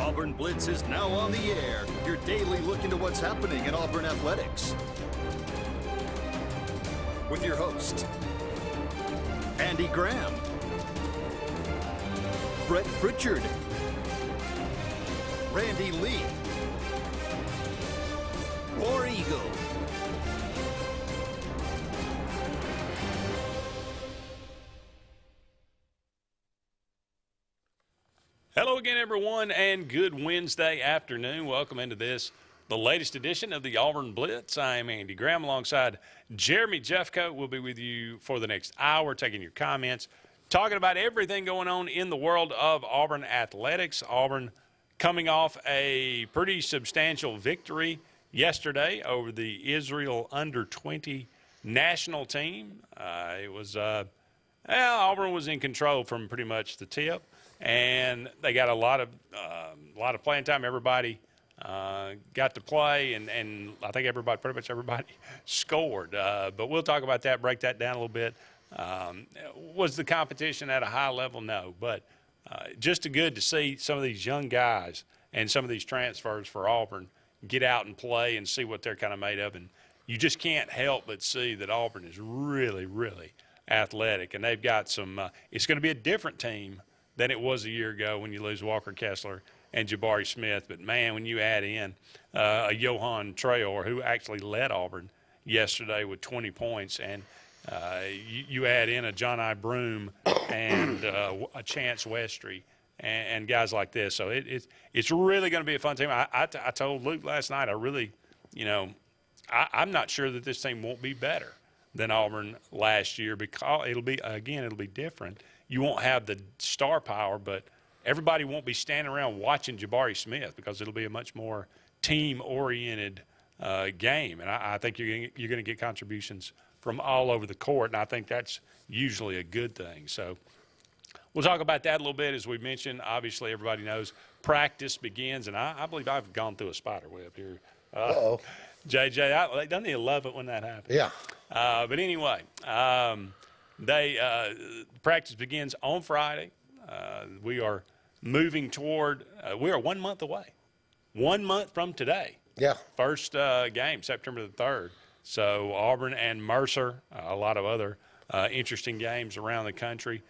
Auburn Blitz is now on the air, your daily look into what's happening in Auburn athletics. With your host, Andy Graham, Brett Pritchard, Randy Lee, War Eagle. Hello again, everyone, and good Wednesday afternoon. Welcome into the latest edition of the Auburn Blitz. I'm Andy Graham alongside Jeremy Jeffcoat. We'll be with you for the next hour, taking your comments, talking about everything going on in the world of Auburn athletics. Auburn coming off a pretty substantial victory yesterday over the Israel under-20 national team. Auburn was in control from pretty much the tip. And they got a lot of playing time. Everybody got to play, and I think pretty much everybody scored. But we'll talk about that, break that down a little bit. Was the competition at a high level? No. But just good to see some of these young guys and some of these transfers for Auburn get out and play and see what they're kind of made of. And you just can't help but see that Auburn is really, really athletic. And they've got some it's going to be a different team than it was a year ago when you lose Walker Kessler and Jabari Smith. But, man, when you add in a Johan Traor, who actually led Auburn yesterday with 20 points, and you add in a John I. Broome and a Chance Westry and guys like this. So it's really going to be a fun team. I told Luke last night, I'm not sure that this team won't be better than Auburn last year because it'll be different. You won't have the star power, but everybody won't be standing around watching Jabari Smith because it'll be a much more team-oriented game. And I think you're going to get contributions from all over the court, and I think that's usually a good thing. So we'll talk about that a little bit. As we mentioned, obviously everybody knows practice begins, and I believe I've gone through a spider web here. Uh-oh. JJ, don't you love it when that happens? Yeah. But anyway, practice begins on Friday. We are moving toward we are 1 month away. 1 month from today. Yeah. First game, September the 3rd. So Auburn and Mercer, a lot of other interesting games around the country.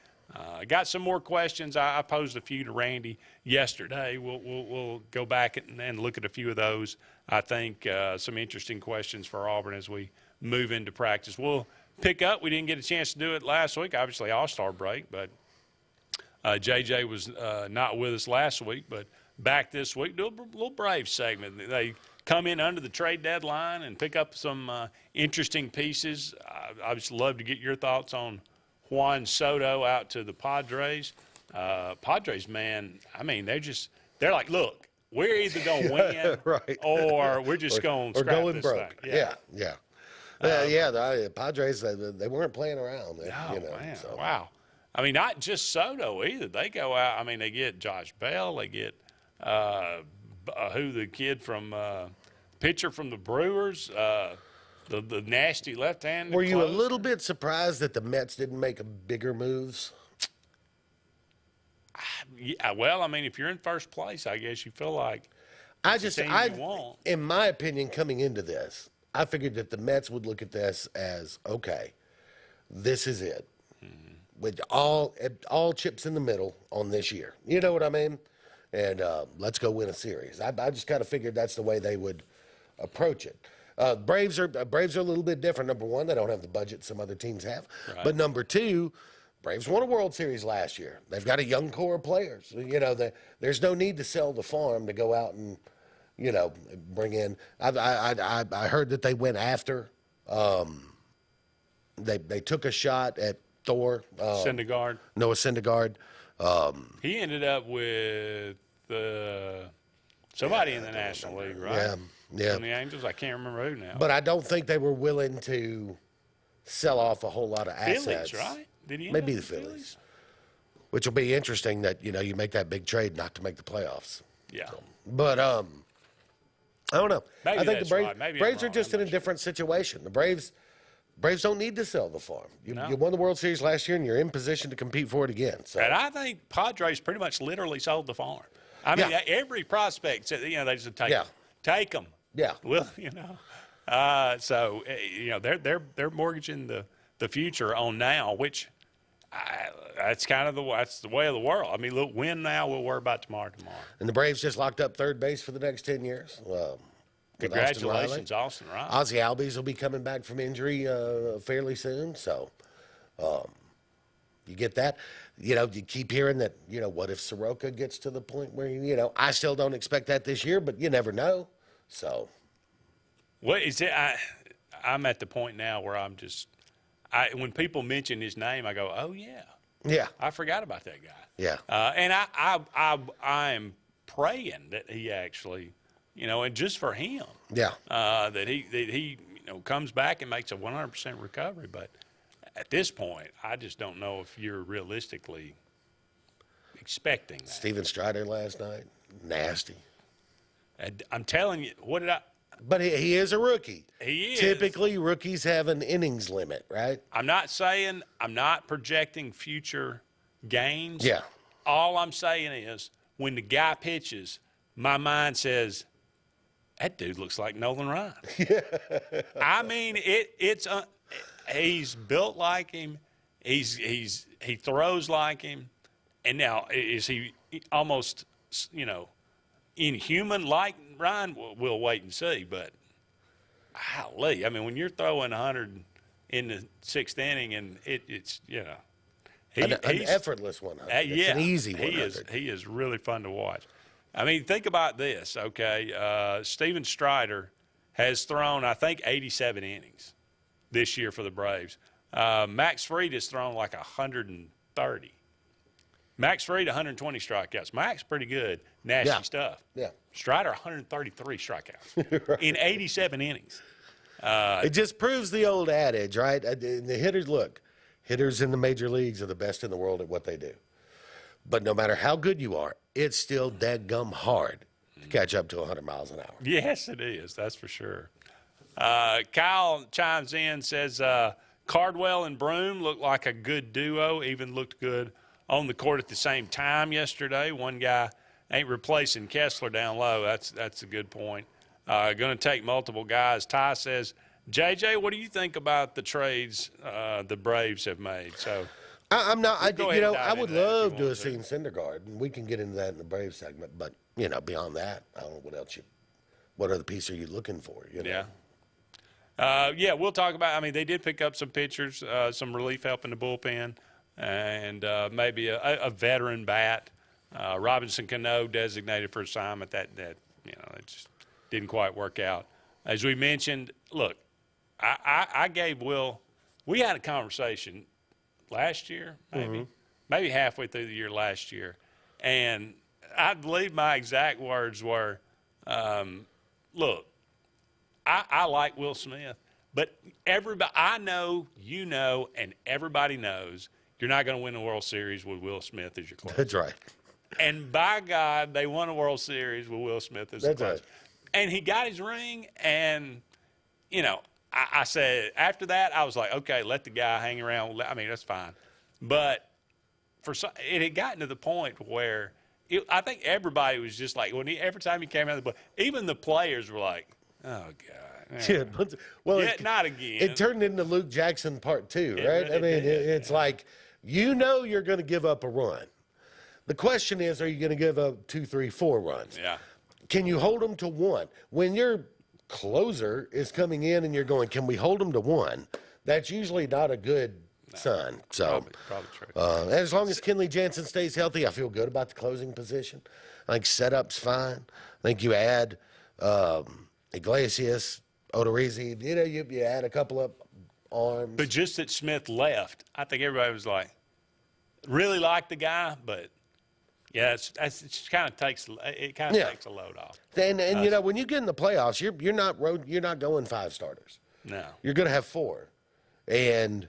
Got some more questions. I posed a few to Randy yesterday. We'll go back and look at a few of those. I think some interesting questions for Auburn as we move into practice. We'll pick up. We didn't get a chance to do it last week, obviously All-Star break, but JJ was not with us last week, but back this week, do a little Braves segment. They come in under the trade deadline and pick up some interesting pieces. I just love to get your thoughts on Juan Soto out to the Padres. Padres, man, I mean, they're like, look, we're either going to win right. or we're just going to scrap this broke. thing. Yeah. The Padres, they weren't playing around. Man, wow. I mean, not just Soto either. They go out. I mean, they get Josh Bell. They get the kid from pitcher from the Brewers, the nasty left-handed. Were you a little bit surprised that the Mets didn't make bigger moves? Yeah, well, I mean, if you're in first place, I guess you feel like in my opinion, coming into this, I figured that the Mets would look at this as, okay, this is it. Mm-hmm. With all chips in the middle on this year. You know what I mean? And let's go win a series. I just kind of figured that's the way they would approach it. Braves are a little bit different. Number one, they don't have the budget some other teams have. Right. But number two, Braves won a World Series last year. They've got a young core of players. There's no need to sell the farm to go out and bring in. I heard that they went after. They took a shot at Thor. Syndergaard. Noah Syndergaard. He ended up with somebody in the National League, right? Yeah. From the Angels. I can't remember who now. But I don't think they were willing to sell off a whole lot of assets. Phillies, right? Did he maybe the Phillies? Which will be interesting that you make that big trade not to make the playoffs. Yeah. So, but I don't know. Maybe I think that's the right. Braves are just in a different situation. The Braves don't need to sell the farm. You won the World Series last year, and you're in position to compete for it again. So. And I think Padres pretty much literally sold the farm. I mean, every prospect said, they just take them. Yeah. Well, so they're mortgaging the future on now, which that's kind of that's the way of the world. I mean, look, win now, we'll worry about tomorrow. And the Braves just locked up third base for the next 10 years. Congratulations, Austin Riley. Ozzy Albies will be coming back from injury fairly soon. So you get that. You keep hearing that, what if Soroka gets to the point where, I still don't expect that this year, but you never know. So. What is it? I'm at the point now where when people mention his name, I go, oh, yeah. Yeah. I forgot about that guy. Yeah. And I am praying that he actually, and just for him. Yeah. That he comes back and makes a 100% recovery. But at this point, I just don't know if you're realistically expecting that. Steven Strider last night, nasty. And I'm telling you, But he is a rookie. He is. Typically, rookies have an innings limit, right? I'm not projecting future gains. Yeah. All I'm saying is when the guy pitches, my mind says, that dude looks like Nolan Ryan. I mean, he's built like him. He throws like him. And now, is he almost, inhuman like Ryan? We'll wait and see. But, golly, I mean, when you're throwing 100 in the sixth inning and it's an effortless 100. It's an easy 100. He is really fun to watch. I mean, think about this, okay? Steven Strider has thrown, I think, 87 innings this year for the Braves. Max Fried has thrown like 130. Max Fried, 120 strikeouts. Max, pretty good. Nasty stuff. Yeah. Strider, 133 strikeouts right. in 87 innings. It just proves the old adage, right? The hitters in the major leagues are the best in the world at what they do. But no matter how good you are, it's still dadgum hard to catch up to 100 miles an hour. Yes, it is. That's for sure. Kyle chimes in, says Cardwell and Broom look like a good duo, even looked good on the court at the same time yesterday. One guy ain't replacing Kessler down low. That's a good point. Going to take multiple guys. Ty says, JJ, what do you think about the trades the Braves have made? So I'm not. I would love to have seen Syndergaard, and we can get into that in the Braves segment. But beyond that, I don't know what else what other piece are you looking for? Yeah. We'll talk about. I mean, they did pick up some pitchers, some relief help in the bullpen, and maybe a veteran bat. Robinson Cano designated for assignment. That it just didn't quite work out. As we mentioned, look, I gave Will. We had a conversation last year, maybe halfway through the year last year, and I believe my exact words were, "Look, I like Will Smith, but everybody, I know, and everybody knows you're not going to win the World Series with Will Smith as your closer." That's right. And by God, they won a World Series with Will Smith as the closer. Right. And he got his ring, and I said after that, I was like, okay, let the guy hang around. I mean, that's fine. But it had gotten to the point where I think everybody was just like, every time he came out of the play, even the players were like, oh, God. Yeah, well, not again. It turned into Luke Jackson Part 2, right? Really I mean, it's like, you're going to give up a run. The question is, are you going to give up 2, 3, 4 runs? Yeah. Can you hold them to 1? When your closer is coming in and you're going, can we hold them to 1? That's usually not a good sign. So, probably true. as long as Kenley Jansen stays healthy, I feel good about the closing position. I think setup's fine. I think you add Iglesias, Odorizzi, you add a couple of arms. But just that Smith left, I think everybody was like, really liked the guy, but yeah, it kind of takes a load off. And when you get in the playoffs, you're not going 5 starters. No, you're going to have 4, and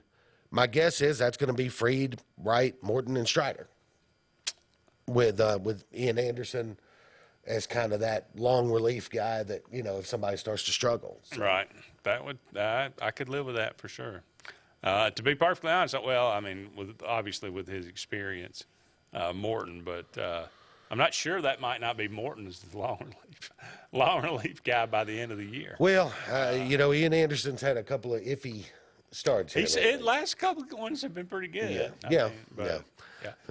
my guess is that's going to be Fried, Wright, Morton, and Strider, with Ian Anderson as kind of that long relief guy that if somebody starts to struggle. So. Right, I could live with that for sure. To be perfectly honest, well, I mean, obviously with his experience. Morton, but I'm not sure that might not be Morton as the long relief guy by the end of the year. Well, Ian Anderson's had a couple of iffy starts here. His last couple of ones have been pretty good. Yeah.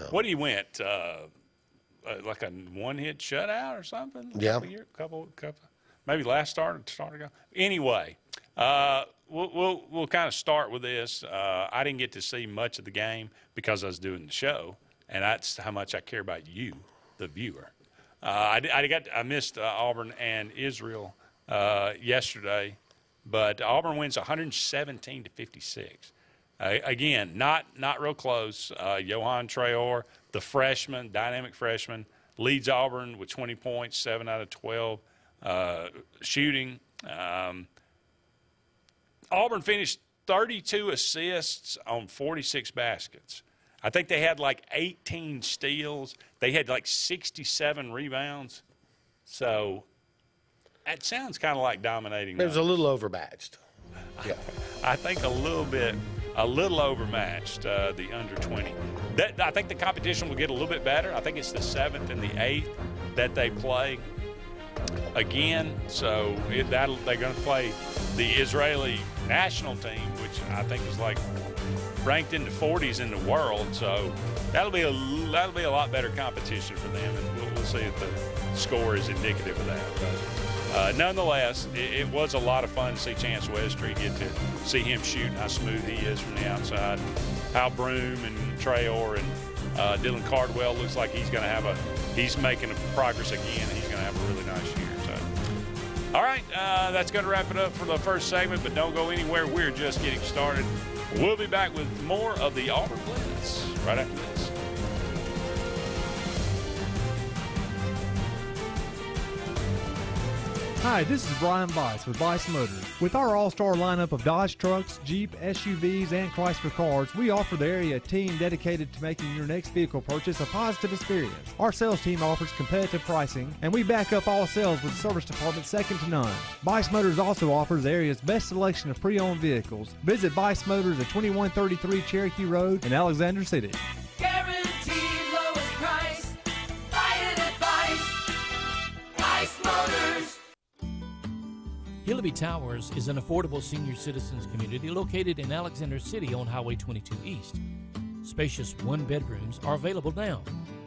What he went like a one-hit shutout or something? Yeah. Couple. Maybe last start ago. Anyway, we'll kind of start with this. I didn't get to see much of the game because I was doing the show, and that's how much I care about you, the viewer. I missed Auburn and Israel yesterday, but Auburn wins 117-56. Again, not real close. Johan Traore, the freshman, dynamic freshman, leads Auburn with 20 points, 7 out of 12 shooting. Auburn finished 32 assists on 46 baskets. I think they had like 18 steals. They had like 67 rebounds. So that sounds kind of like dominating. It was a little overmatched. Yeah. I think a little overmatched, the under 20. I think the competition will get a little bit better. I think it's the 7th and the 8th that they play again. So they're going to play the Israeli national team, which I think is like ranked in the 40s in the world. So that'll be a lot better competition for them, and we'll see if the score is indicative of that. But nonetheless, it was a lot of fun to see Chance Westry, get to see him shoot, how smooth he is from the outside. Hal Broom and Traore and Dylan Cardwell looks like he's making a progress again. He's going to have a really nice year. So, all right, that's going to wrap it up for the first segment, but don't go anywhere. We're just getting started. We'll be back with more of the Auburn Blitz right after this. Hi, this is Brian Bice with Bice Motors. With our all-star lineup of Dodge trucks, Jeep, SUVs, and Chrysler cars, we offer the area team dedicated to making your next vehicle purchase a positive experience. Our sales team offers competitive pricing, and we back up all sales with a service department second to none. Bice Motors also offers the area's best selection of pre-owned vehicles. Visit Bice Motors at 2133 Cherokee Road in Alexander City. Guaranteed lowest price. Buy it at Bice Motors. Hillaby Towers is an affordable senior citizens community located in Alexander City on Highway 22 East. Spacious one-bedrooms are available now.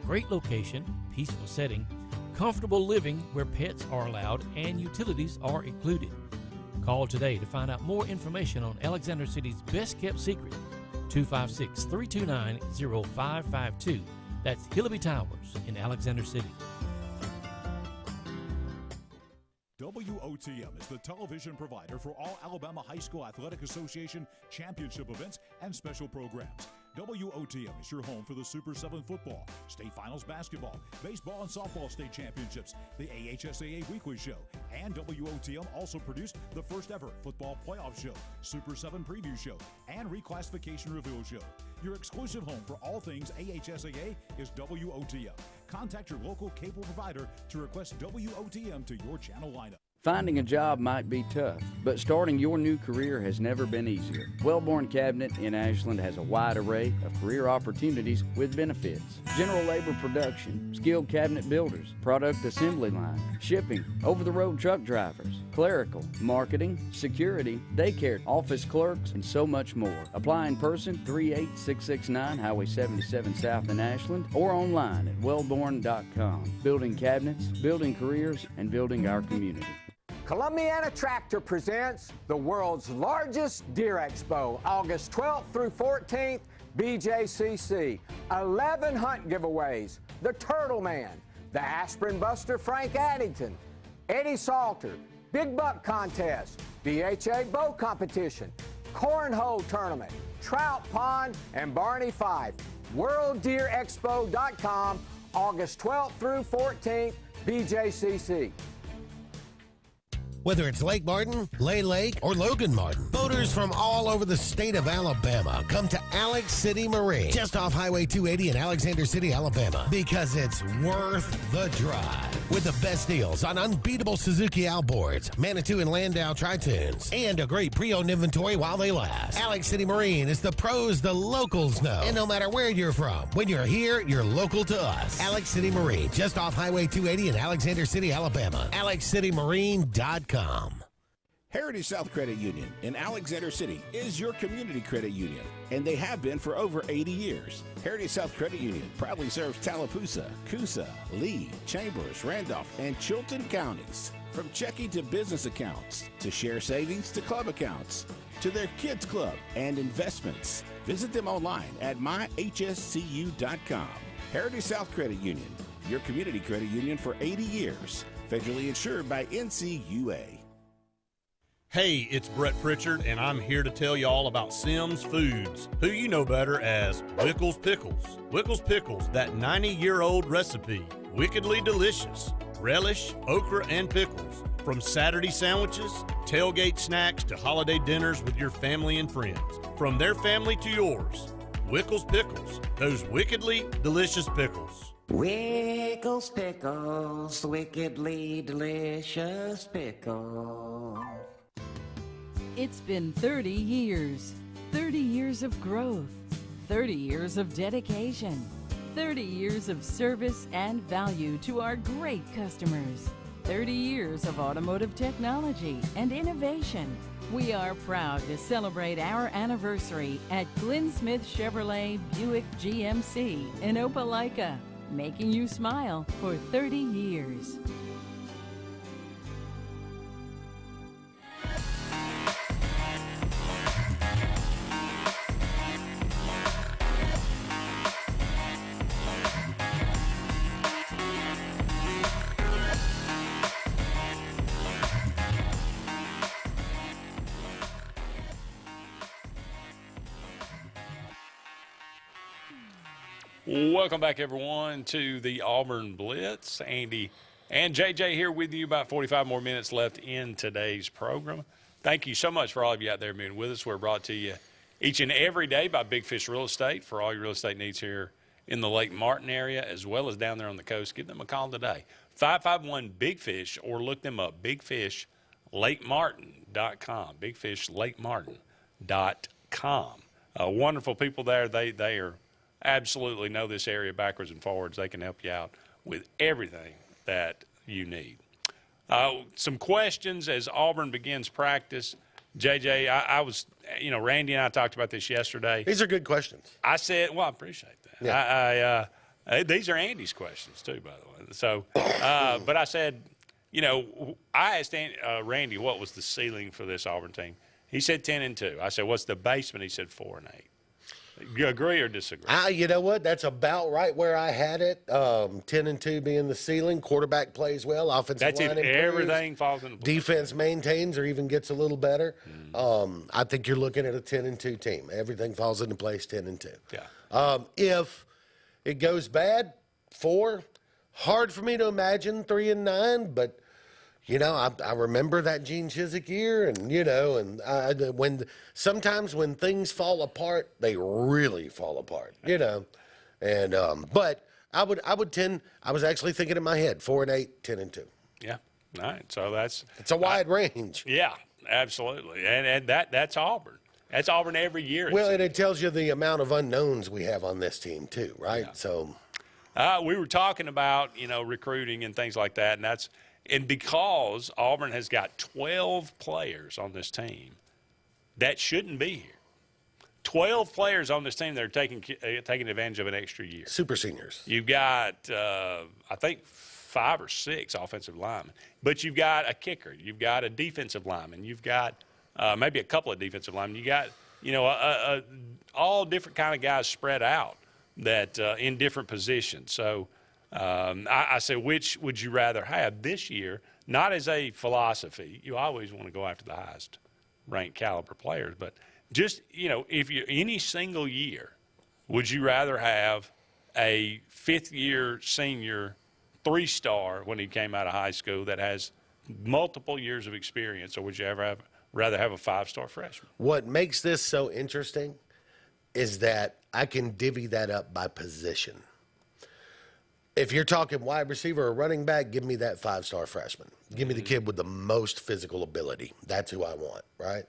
Great location, peaceful setting, comfortable living where pets are allowed and utilities are included. Call today to find out more information on Alexander City's best-kept secret, 256-329-0552. That's Hillaby Towers in Alexander City. WOTM is the television provider for all Alabama High School Athletic Association championship events and special programs. WOTM is your home for the Super 7 football, state finals basketball, baseball and softball state championships, the AHSAA weekly show, and WOTM also produced the first ever football playoff show, Super 7 preview show, and reclassification reveal show. Your exclusive home for all things AHSAA is WOTM. Contact your local cable provider to request WOTM to your channel lineup. Finding a job might be tough, but starting your new career has never been easier. Wellborn Cabinet in Ashland has a wide array of career opportunities with benefits. General labor production, skilled cabinet builders, product assembly line, shipping, over-the-road truck drivers, clerical, marketing, security, daycare, office clerks, and so much more. Apply in person, 38669 Highway 77 South in Ashland, or online at wellborn.com. Building cabinets, building careers, and building our community. Columbiana Tractor presents the world's largest deer expo, August 12th through 14th, BJCC. 11 hunt giveaways, the Turtle Man, the Aspirin Buster Frank Addington, Eddie Salter, Big Buck Contest, BHA Bow Competition, Cornhole Tournament, Trout Pond, and Barney Fife. WorldDeerExpo.com, August 12th through 14th, BJCC. Whether it's Lake Martin, Lay Lake, or Logan Martin, Boaters from all over the state of Alabama come to Alex City Marine, just off Highway 280 in Alexander City, Alabama, because it's worth the drive. With the best deals on unbeatable Suzuki outboards, Manitou and Landau tri-tunes, and a great pre-owned inventory while they last. Alex City Marine is the pros the locals know. And no matter where you're from, when you're here, you're local to us. Alex City Marine, just off Highway 280 in Alexander City, Alabama. AlexCityMarine.com. Heritage South Credit Union in Alexander City is your community credit union, and they have been for over 80 years. Heritage South Credit Union proudly serves Tallapoosa, Coosa, Lee, Chambers, Randolph, and Chilton counties. From checking to business accounts, to share savings to club accounts, to their kids club and investments. Visit them online at myhscu.com. Heritage South Credit Union, your community credit union for 80 years. Federally insured by NCUA. Hey, it's Brett Pritchard, and I'm here to tell you all about Sims Foods, who you know better as Wickles Pickles. Wickles Pickles, that 90-year-old recipe, wickedly delicious. Relish, okra, and pickles. From Saturday sandwiches, tailgate snacks, to holiday dinners with your family and friends. From their family to yours. Wickles Pickles, those wickedly delicious pickles. Wickles Pickles, wickedly delicious pickles. It's been 30 years. 30 years of growth. 30 years of dedication. 30 years of service and value to our great customers. 30 years of automotive technology and innovation. We are proud to celebrate our anniversary at Glenn Smith Chevrolet Buick GMC in Opelika, making you smile for 30 years. Welcome back, everyone, to the Auburn Blitz. Andy and JJ here with you. About 45 more minutes left in today's program. Thank you so much for all of you out there being with us. We're brought to you each and every day by Big Fish Real Estate for all your real estate needs here in the Lake Martin area as well as down there on the coast. Give them a call today, 551-BIG-FISH, or look them up, bigfishlakemartin.com, bigfishlakemartin.com. Wonderful people there. They are absolutely know this area backwards and forwards. They can help you out with everything that you need. Some questions as Auburn begins practice. JJ, I was, Randy and I talked about this yesterday. These are good questions. I said, well, I appreciate that. Yeah. These are Andy's questions too, by the way. So, but I said, I asked Randy what was the ceiling for this Auburn team. He said 10-2. I said, what's the basement? He said 4-8. You agree or disagree? You know what? That's about right where I had it. 10-2 being the ceiling. Quarterback plays well. Offensive line improves. Everything falls into place. Defense maintains or even gets a little better. I think you're looking at a 10-2 team. Everything falls into place 10-2. Yeah. If it goes bad, 4. Hard for me to imagine 3-9, but I remember that Gene Chizik year, and sometimes when things fall apart, they really fall apart, and but I was actually thinking in my head 4-8, 10-2. Yeah. All right. So it's a wide range. Yeah, absolutely, and that's Auburn. That's Auburn every year. Well, and it tells you the amount of unknowns we have on this team too, right? Yeah. So we were talking about recruiting and things like that, and because Auburn has got 12 players on this team that shouldn't be here. 12 players on this team that are taking advantage of an extra year. Super seniors. You've got, I think, 5 or 6 offensive linemen. But you've got a kicker. You've got a defensive lineman. You've got maybe a couple of defensive linemen. You got, all different kind of guys spread out that in different positions. So I say, which would you rather have this year? Not as a philosophy. You always want to go after the highest ranked caliber players, but just, if you any single year, would you rather have a 5th-year senior 3-star when he came out of high school that has multiple years of experience, or would you rather have a 5-star freshman. What makes this so interesting is that I can divvy that up by position. If you're talking wide receiver or running back, give me that 5-star freshman. Give me the kid with the most physical ability. That's who I want, right?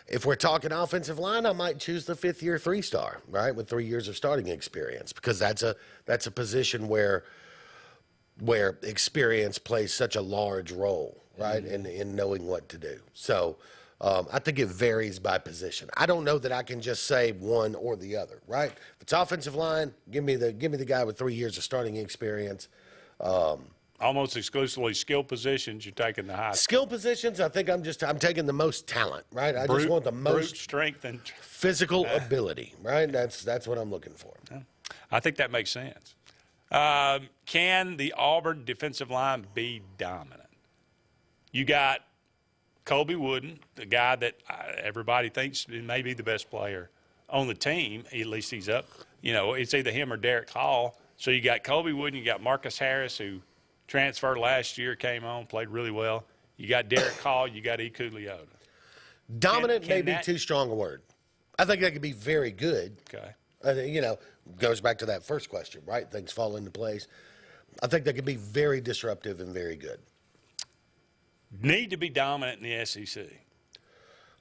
If we're talking offensive line, I might choose the 5th-year 3-star, right, with 3 years of starting experience, because that's a position where experience plays such a large role, right, in knowing what to do. So I think it varies by position. I don't know that I can just say one or the other, right? If it's offensive line, give me the guy with 3 years of starting experience. Almost exclusively skill positions, you're taking the high. Skill positions, I think I'm taking the most talent, right? I just want the most strength and physical ability, right? That's what I'm looking for. I think that makes sense. Can the Auburn defensive line be dominant? You got Colby Wooden, the guy that everybody thinks may be the best player on the team. At least he's up. You know, it's either him or Derek Hall. So you got Colby Wooden, you got Marcus Harris, who transferred last year, came on, played really well. You got Derek Hall, you got Iku Leota. Dominant may be too strong a word. I think that could be very good. Okay. You know, goes back to that first question, right? Things fall into place. I think that could be very disruptive and very good. Need to be dominant in the SEC.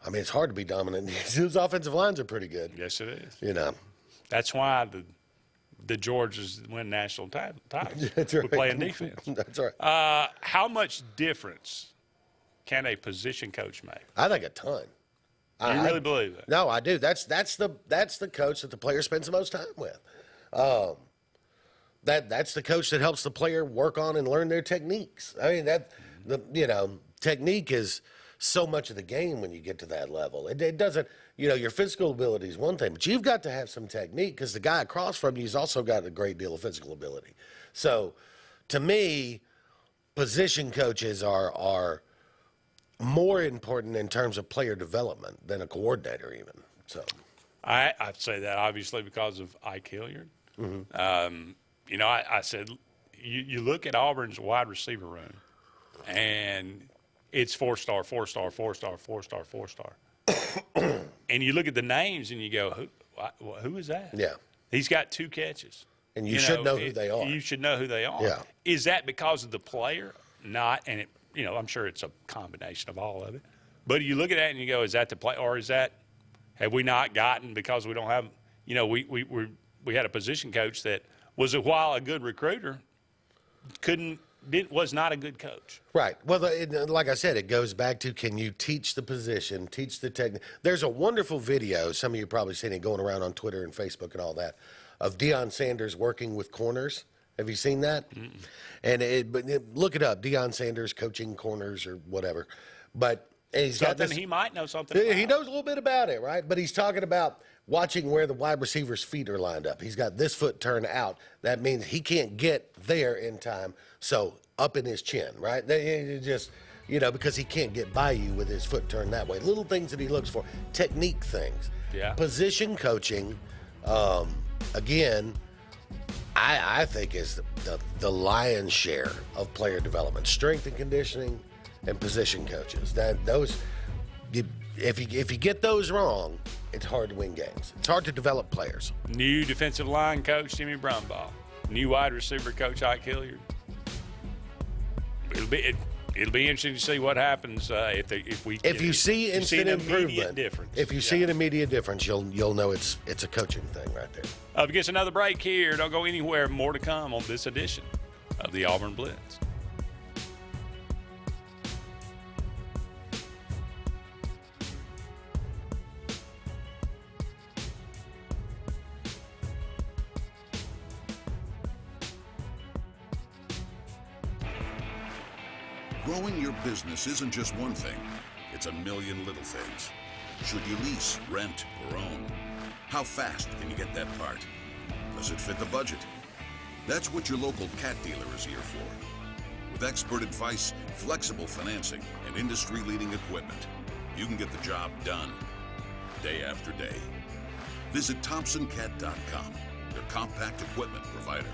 I mean, it's hard to be dominant. Those offensive lines are pretty good. Yes, it is. You know. That's why the Georgians win national titles. That's right. We're playing defense. That's right. How much difference can a position coach make? I think a ton. You really believe that? No, I do. That's the coach that the player spends the most time with. That's the coach that helps the player work on and learn their techniques. I mean, technique is so much of the game when you get to that level. It doesn't, your physical ability is one thing, but you've got to have some technique, because the guy across from you has also got a great deal of physical ability. So, to me, position coaches are more important in terms of player development than a coordinator even. So, I say that obviously because of Ike Hilliard. Mm-hmm. I said, you look at Auburn's wide receiver room, and it's 4-star, 4-star, 4-star, 4-star, 4-star. And you look at the names and you go, who is that? Yeah. He's got 2 catches. And you should know who they are. You should know who they are. Yeah. Is that because of the player? Not, and I'm sure it's a combination of all of it. But you look at that and you go, is that the play, or have we not gotten, because we don't have, we had a position coach that was while a good recruiter, was not a good coach. Right. Well, like I said, it goes back to, can you teach the position, teach the technique? There's a wonderful video, some of you have probably seen it going around on Twitter and Facebook and all that, of Deion Sanders working with corners. Have you seen that? Mm-mm. And look it up, Deion Sanders coaching corners or whatever. But he's got this, he might know something He knows a little bit about it, right? But he's talking about watching where the wide receiver's feet are lined up. He's got this foot turned out. That means he can't get there in time, so up in his chin, right? Just, because he can't get by you with his foot turned that way. Little things that he looks for, technique things. Yeah. Position coaching, again, I think is the lion's share of player development. Strength and conditioning and position coaches. If you get those wrong, it's hard to win games. It's hard to develop players. New defensive line coach Jimmy Brumbaugh. New wide receiver coach Ike Hilliard. It'll be interesting to see what happens if you see instant improvement. Difference. If you see an immediate difference, you'll know it's a coaching thing right there. We get another break here. Don't go anywhere. More to come on this edition of the Auburn Blitz. Growing your business isn't just one thing. It's a million little things. Should you lease, rent, or own? How fast can you get that part? Does it fit the budget? That's what your local cat dealer is here for. With expert advice, flexible financing, and industry-leading equipment, you can get the job done day after day. Visit ThompsonCat.com, their compact equipment provider.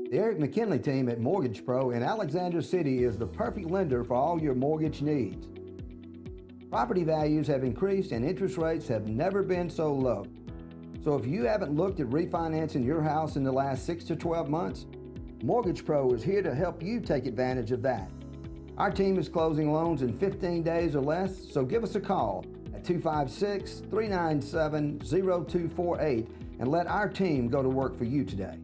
The Eric McKinley team at Mortgage Pro in Alexander City is the perfect lender for all your mortgage needs. Property values have increased and interest rates have never been so low. So if you haven't looked at refinancing your house in the last 6 to 12 months, Mortgage Pro is here to help you take advantage of that. Our team is closing loans in 15 days or less, so give us a call at 256-397-0248 and let our team go to work for you today.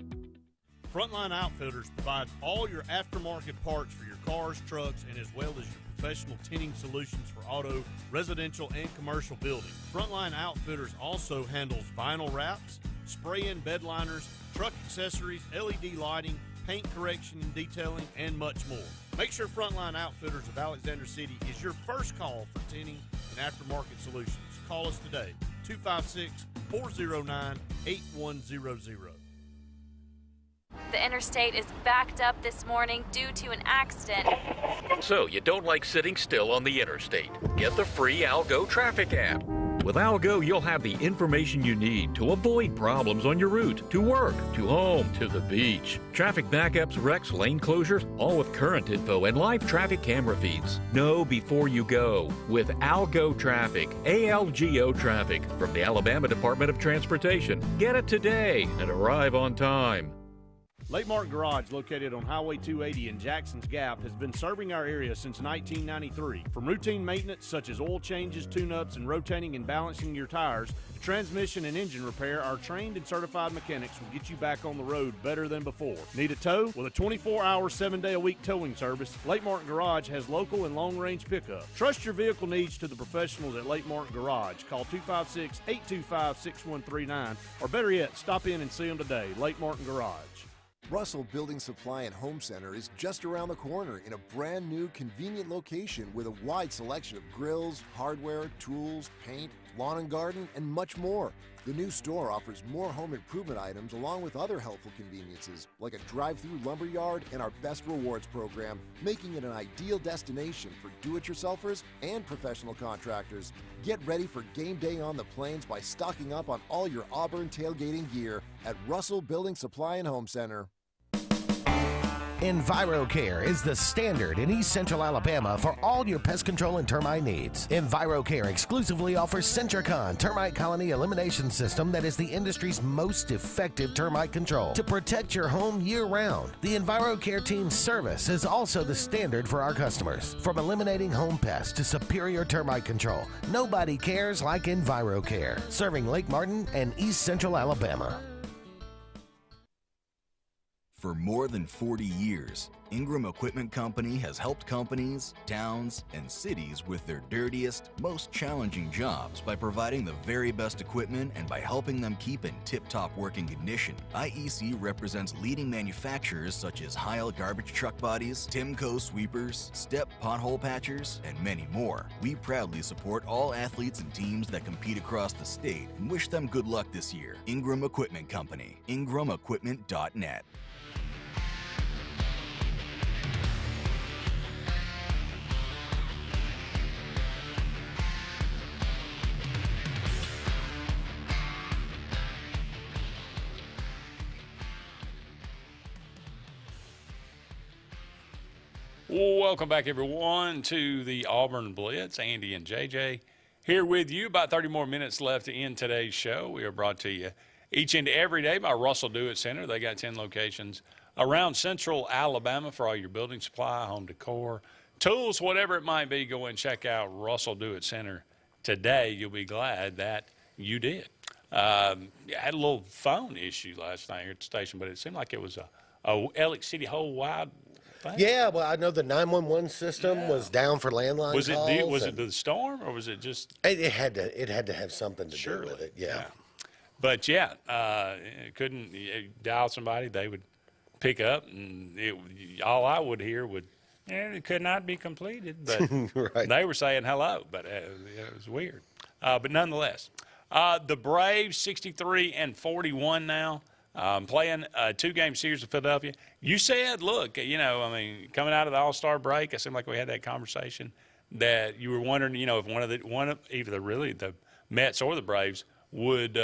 Frontline Outfitters provides all your aftermarket parts for your cars, trucks, and as well as your professional tinting solutions for auto, residential, and commercial buildings. Frontline Outfitters also handles vinyl wraps, spray-in bed liners, truck accessories, LED lighting, paint correction and detailing, and much more. Make sure Frontline Outfitters of Alexander City is your first call for tinting and aftermarket solutions. Call us today, 256-409-8100. The interstate is backed up this morning due to an accident. So you don't like sitting still on the interstate? Get the free Algo traffic app. With Algo, you'll have the information you need to avoid problems on your route, to work, to home, to the beach. Traffic backups, wrecks, lane closures, all with current info and live traffic camera feeds. Know before you go with Algo Traffic, ALGO Traffic from the Alabama Department of Transportation. Get it today and arrive on time. Lake Martin Garage, located on Highway 280 in Jackson's Gap, has been serving our area since 1993. From routine maintenance such as oil changes, tune-ups, and rotating and balancing your tires, to transmission and engine repair, our trained and certified mechanics will get you back on the road better than before. Need a tow? With a 24-hour, 7-day-a-week towing service, Lake Martin Garage has local and long-range pickup. Trust your vehicle needs to the professionals at Lake Martin Garage. Call 256-825-6139, or better yet, stop in and see them today. Lake Martin Garage. Russell Building Supply and Home Center is just around the corner in a brand new, convenient location with a wide selection of grills, hardware, tools, paint, lawn and garden, and much more. The new store offers more home improvement items along with other helpful conveniences like a drive-through lumber yard and our Best Rewards program, making it an ideal destination for do-it-yourselfers and professional contractors. Get ready for game day on the plains by stocking up on all your Auburn tailgating gear at Russell Building Supply and Home Center. EnviroCare is the standard in East Central Alabama for all your pest control and termite needs. EnviroCare exclusively offers Centricon termite colony elimination system that is the industry's most effective termite control to protect your home year-round. The EnviroCare team's service is also the standard for our customers. From eliminating home pests to superior termite control, nobody cares like EnviroCare, serving Lake Martin and East Central Alabama. For more than 40 years, Ingram Equipment Company has helped companies, towns, and cities with their dirtiest, most challenging jobs by providing the very best equipment and by helping them keep in tip-top working condition. IEC represents leading manufacturers such as Heil garbage truck bodies, Timco sweepers, Step pothole patchers, and many more. We proudly support all athletes and teams that compete across the state and wish them good luck this year. Ingram Equipment Company, ingramequipment.net. Welcome back, everyone, to the Auburn Blitz. Andy and JJ here with you. About 30 more minutes left to end today's show. We are brought to you each and every day by Russell Do-It Center. They got 10 locations around Central Alabama for all your building supply, home decor, tools, whatever it might be. Go and check out Russell Do-It Center today. You'll be glad that you did. I had a little phone issue last night here at the station, but it seemed like it was a Alex City whole-wide thing. Yeah, well, I know the 911 system was down for landline was calls. Was it the storm, or was it just? It had to have something to do with it. Yeah. But yeah, couldn't dial somebody, they would pick up, and all I would hear would, it could not be completed. But Right. They were saying hello, but it was weird. But nonetheless, the Braves 63-41 now. Playing a 2-game series in Philadelphia. You said, look, coming out of the All-Star break, it seemed like we had that conversation that you were wondering, if either the Mets or the Braves would,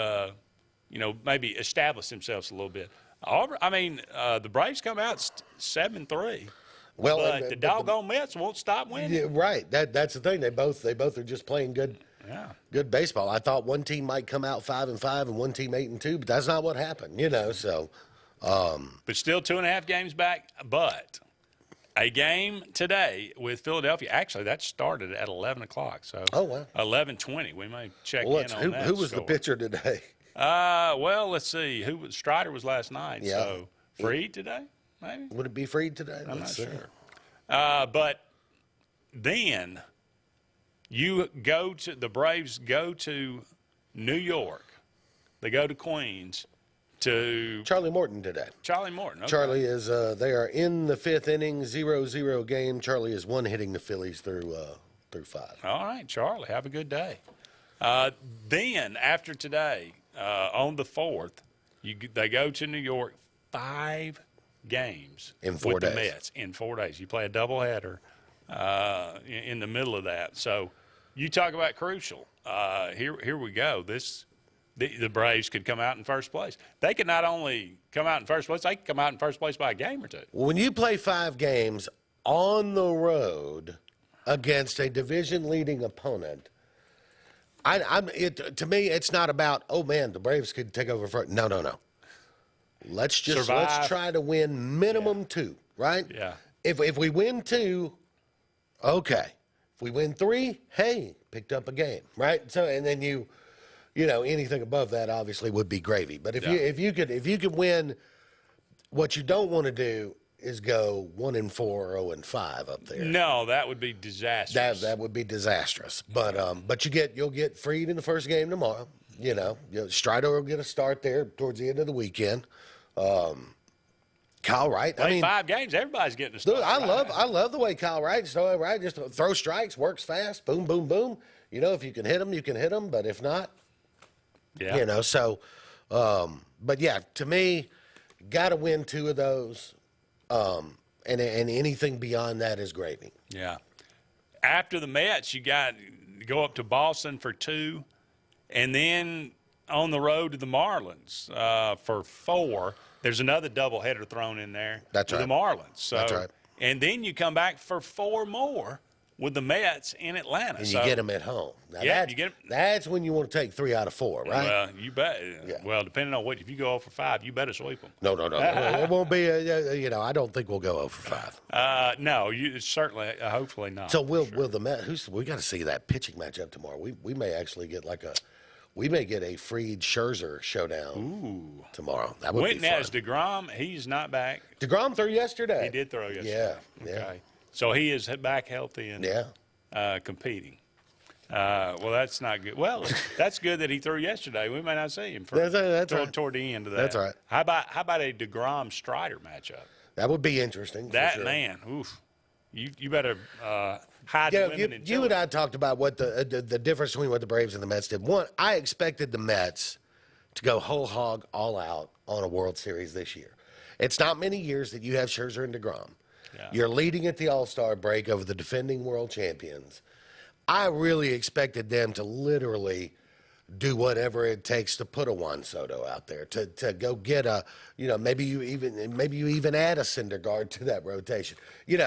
maybe establish themselves a little bit. Auburn, I mean, the Braves come out 7-3. Well, but the doggone Mets won't stop winning. Yeah, right. That's the thing. They both are just playing good. Yeah. Good baseball. I thought one team might come out 5-5 and one team 8-2, but that's not what happened. So. But still 2.5 games back. But a game today with Philadelphia. Actually, that started at 11 o'clock. So. Oh wow. 11:20. We may check in on that. Who was the pitcher today? Well, let's see. Strider was last night. Yeah. So Freed today, maybe. Would it be Freed today? I'm not sure. But then the Braves go to New York. They go to Queens to Charlie Morton today. Charlie Morton. Okay. Charlie is. They are in the 5th inning, 0-0 game. Charlie is one hitting the Phillies through 5. All right, Charlie. Have a good day. Then after today, on the 4th, they go to New York. 5 games in 4 with days. The Mets in 4 days. You play a doubleheader in the middle of that. So you talk about crucial. Here we go. The Braves could come out in first place. They could not only come out in first place, they could come out in first place by a game or two. When you play 5 games on the road against a division-leading opponent, to me, it's not about, oh, man, the Braves could take over first. No. Let's try to win minimum 2, right? Yeah. If we win 2, okay. If we win 3, hey, picked up a game, right? So and then you know anything above that obviously would be gravy. But if you could win, what you don't want to do is go 1-4 or 0-5 up there. No, that would be disastrous. That would be disastrous. But you'll get Freed in the first game tomorrow. Strider will get a start there towards the end of the weekend. Kyle Wright. Play 5 games, everybody's getting a start. Dude, I love the way Kyle Wright's throwing. Right, just throw strikes, works fast, boom, boom, boom. If you can hit them, you can hit them. But if not, yeah. But yeah, to me, got to win 2 of those, and anything beyond that is gravy. Yeah. After the Mets, you go up to Boston for 2, and then on the road to the Marlins for 4. There's another doubleheader thrown in there. That's with right. The Marlins. So, that's right. And then you come back for 4 more with the Mets in Atlanta. And you get them at home. Now you get them. That's when you want to take 3 out of 4, right? Well, you bet. Yeah. Well, depending on if you go 0 for 5, you better sweep them. No. It won't be. I don't think we'll go 0 for 5. No, you certainly, hopefully not. So will the Mets? We got to see that pitching matchup tomorrow. We may actually get we may get a Freed Scherzer showdown tomorrow. That would be fun. As DeGrom, he's not back. DeGrom threw yesterday. He did throw yesterday. Yeah. Okay. So he is back healthy and competing. Well, that's not good. Well, that's good that he threw yesterday. We may not see him toward the end of that. That's right. How about a DeGrom Strider matchup? That would be interesting. That for sure. man, oof. You better hide the women and you and I talked about what the difference between what the Braves and the Mets did. One, I expected the Mets to go whole hog all out on a World Series this year. It's not many years that you have Scherzer and DeGrom. Yeah. You're leading at the All-Star break over the defending world champions. I really expected them to literally do whatever it takes to put a Juan Soto out there, to go get maybe you even add a Syndergaard to that rotation. You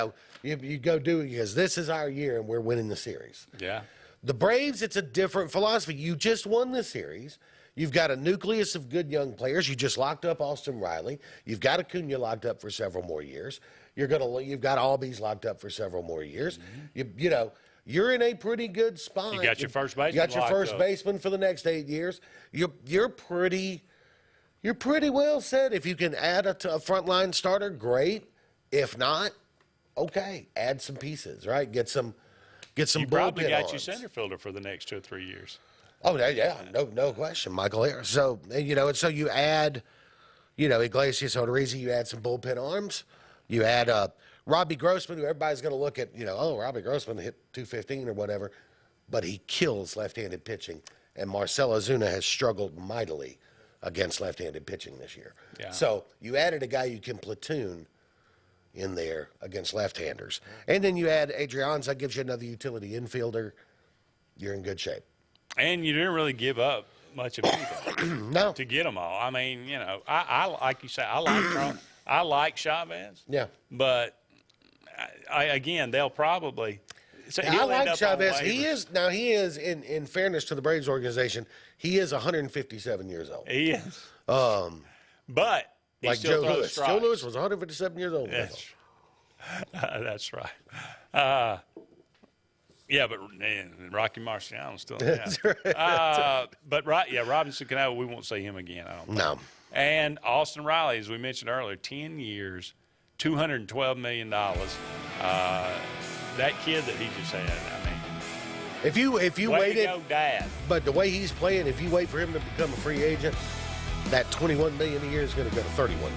go do it because this is our year and we're winning the series. Yeah. The Braves, it's a different philosophy. You just won the series. You've got a nucleus of good young players. You just locked up Austin Riley. You've got Acuna locked up for several more years. You've got Albies locked up for several more years. Mm-hmm. You're in a pretty good spot. You got your first baseman. You got your first baseman for the next 8 years. You're pretty well set. If you can add a frontline starter, great. If not, okay, add some pieces, right? Get some. You probably got your center fielder for the next 2 or 3 years. Oh yeah, no question, Michael Harris. So and so you add, Iglesias, Odorizzi. You add some bullpen arms. You add Robbie Grossman, who everybody's going to look at, Robbie Grossman hit 215 or whatever, but he kills left-handed pitching, and Marcell Ozuna has struggled mightily against left-handed pitching this year. Yeah. So you added a guy you can platoon in there against left-handers. And then you add Adrianza, that gives you another utility infielder. You're in good shape. And you didn't really give up much of anything. No. To get them all. I mean, you know, I like you say, I like Chavez. Yeah. But again, they'll probably. So I like Chavez. He is in fairness to the Braves organization, he is 157 years old. He is. like But Joe Lewis. Joe Lewis was 157 years old. That's right. Yeah, but Rocky Marciano's still in town. But Robinson Cano, we won't see him again, I don't think. No. And Austin Riley, as we mentioned earlier, 10 years, $212 million. That kid that he just had, I mean. If you way waited, to go, Dad. But the way he's playing, if you wait for him to become a free agent, that $21 million a year is going to go to $31 million.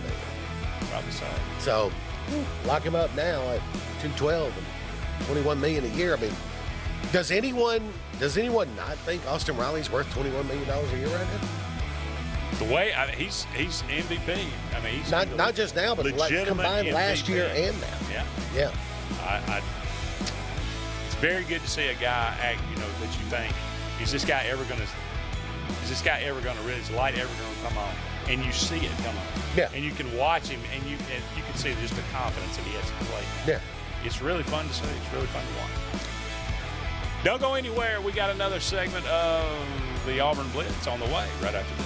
Probably so. So lock him up now at $212 and $21 million a year. I mean, does anyone not think Austin Riley's worth $21 million a year right now? The way he's MVP. I mean, he's not just now, but like combined MVP. last year and now. Yeah. Yeah. It's very good to see a guy act. You know that you think is this guy ever going to really? Is the light ever going to come on? And you see it come on. Yeah. And you can watch him, and you can see just the confidence that he has to play. Yeah. It's really fun to see. It's really fun to watch. Don't go anywhere. We got another segment of the Auburn Blitz on the way right after this.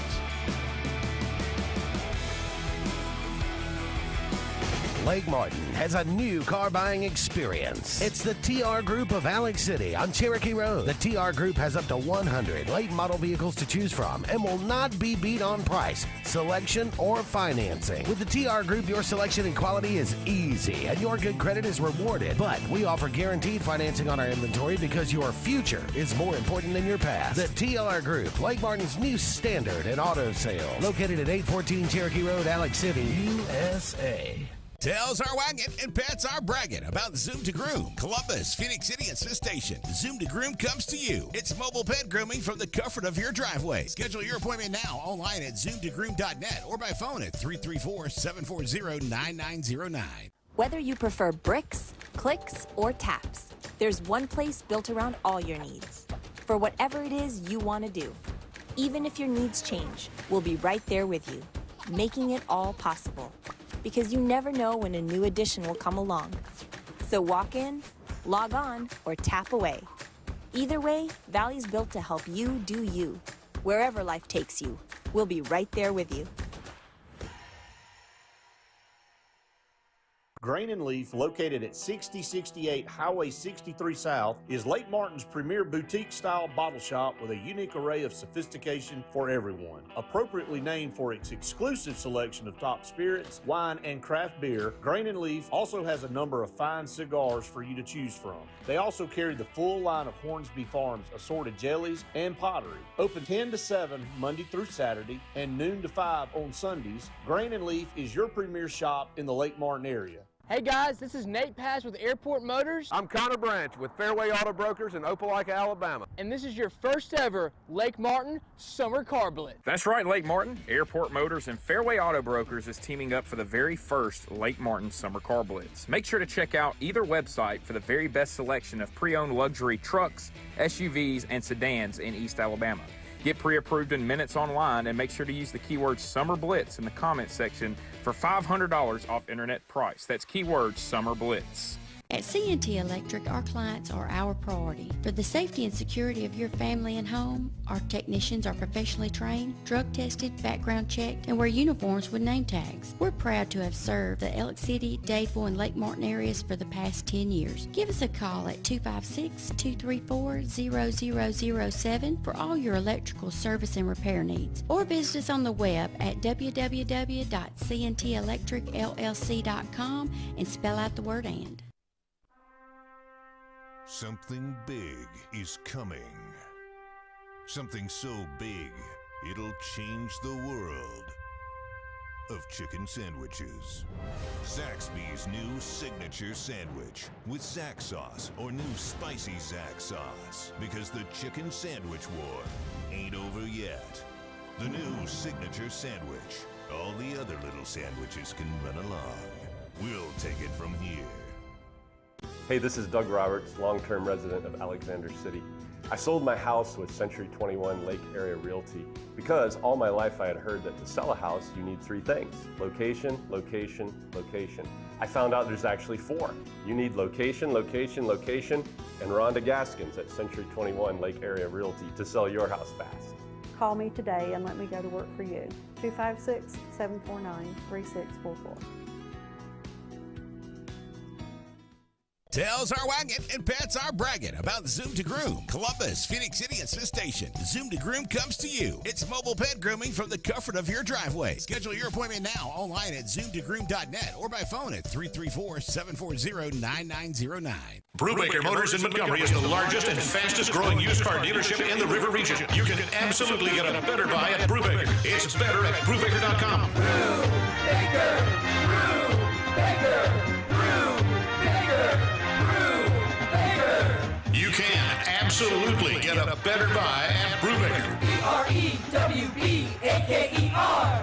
Lake Martin has a new car buying experience. It's the TR Group of Alex City on Cherokee Road. The TR Group has up to 100 late model vehicles to choose from and will not be beat on price, selection, or financing. With the TR Group, your selection and quality is easy and your good credit is rewarded. But we offer guaranteed financing on our inventory because your future is more important than your past. The TR Group, Lake Martin's new standard in auto sales. Located at 814 Cherokee Road, Alex City, USA. Tails are wagging and pets are bragging about Zoom to Groom. Columbus, Phoenix City, and Smith Station. Zoom to Groom comes to you. It's mobile pet grooming from the comfort of your driveway. Schedule your appointment now online at zoomtogroom.net or by phone at 334-740-9909. Whether you prefer bricks, clicks, or taps, there's one place built around all your needs. For whatever it is you want to do. Even if your needs change, we'll be right there with you, making it all possible. Because you never know when a new addition will come along. So walk in, log on, or tap away. Either way, Valley's built to help you do you. Wherever life takes you, we'll be right there with you. Grain and Leaf, located at 6068 Highway 63 South, is Lake Martin's premier boutique-style bottle shop with a unique array of sophistication for everyone. Appropriately named for its exclusive selection of top spirits, wine, and craft beer, Grain and Leaf also has a number of fine cigars for you to choose from. They also carry the full line of Hornsby Farms assorted jellies and pottery. Open 10 to 7 Monday through Saturday and noon to 5 on Sundays, Grain and Leaf is your premier shop in the Lake Martin area. Hey guys, this is Nate Pass with Airport Motors. I'm Connor Branch with Fairway Auto Brokers in Opelika, Alabama. And this is your first ever Lake Martin Summer Car Blitz. That's right, Lake Martin. Airport Motors and Fairway Auto Brokers is teaming up for the very first Lake Martin Summer Car Blitz. Make sure to check out either website for the very best selection of pre-owned luxury trucks, SUVs, and sedans in East Alabama. Get pre-approved in minutes online and make sure to use the keyword Summer Blitz in the comments section for $500 off internet price. That's keyword Summer Blitz. At C&T Electric, our clients are our priority. For the safety and security of your family and home, our technicians are professionally trained, drug tested, background checked, and wear uniforms with name tags. We're proud to have served the Elk City, Dadeville, and Lake Martin areas for the past 10 years. Give us a call at 256-234-0007 for all your electrical service and repair needs. Or visit us on the web at www.cntelectricllc.com and spell out the word "and." Something big is coming. Something so big, it'll change the world of chicken sandwiches. Zaxby's new signature sandwich with Zax sauce or new spicy Zax sauce. Because the chicken sandwich war ain't over yet. The new signature sandwich. All the other little sandwiches can run along. We'll take it from here. Hey, this is Doug Roberts, long-term resident of Alexander City. I sold my house with Century 21 Lake Area Realty because all my life I had heard that to sell a house, you need 3 things: location, location, location. I found out there's actually 4. You need location, location, location, and Rhonda Gaskins at Century 21 Lake Area Realty to sell your house fast. Call me today and let me go to work for you. 256-749-3644. Tails are wagging and pets are bragging about Zoom to Groom. Columbus, Phoenix City, and Smith Station. Zoom to Groom comes to you. It's mobile pet grooming from the comfort of your driveway. Schedule your appointment now online at zoomtogroom.net or by phone at 334-740-9909. Brubaker Motors in Montgomery is the largest and fastest growing used car dealership in the River Region. You can absolutely get a better buy at Brubaker. It's better at Brubaker.com. Brubaker! Brubaker! You can absolutely get a better buy at Brubaker. BREWBAKER.